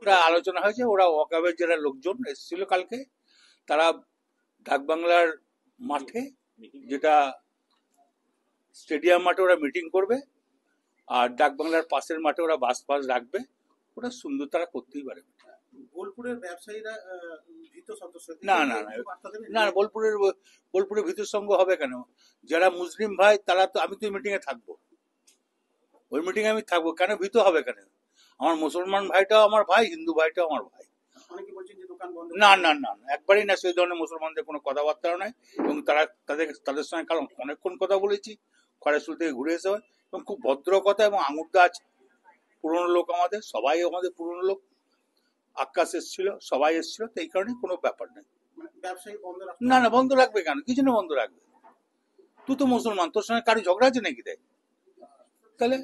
ওটা আলোচনা হয়েছে। ওরা ওয়াকাবের যারা লোকজন এসেছিল কালকে, তারা ডাকবাংলার মাঠে, যেটা স্টেডিয়াম মাঠে, ওরা মিটিং করবে। আর ডাকবাংলার পাশের মাঠে ওরা বাস ফাস রাখবে। ওটা সুন্দর, তারা করতেই পারে। বোলপুরের ব্যবসায়ীরা ভীত সদস্য না না না না, বোলপুরের ভিতর সঙ্গ হবে কেন? যারা মুসলিম ভাই তারা তো, আমি তো মিটিং এ থাকবো, ওই মিটিং এ আমি থাকবো, কেন ভীত হবে কেন? আমার মুসলমান ভাইটাও আমার ভাই, হিন্দু ভাইটাও আমার ভাই। অনেকে বলছেন যে দোকান বন্ধ। না না না, একবারই না, সেই ধরনের মুসলমানদের কোনো কথাবার্তা নাই। এবং তাদের সঙ্গে কারণ অনেকক্ষণ কথা বলেছি, খড়েশুল থেকে ঘুরে এসে, এবং খুব ভদ্র কথা, এবং আঙুরদা আছে, পুরনো লোক আমাদের, সবাই আমাদের পুরনো লোক। আকাশ এসেছিল, সবাই এসেছিল, তো এই কারণে কোনো ব্যাপার নেই। ব্যবসায়ী বন্ধ না না, বন্ধ রাখবে কেন? কিছু না, বন্ধ রাখবে। তুই তো মুসলমান, তোর সঙ্গে কারো ঝগড়া আছে নাকি? দেয় তাহলে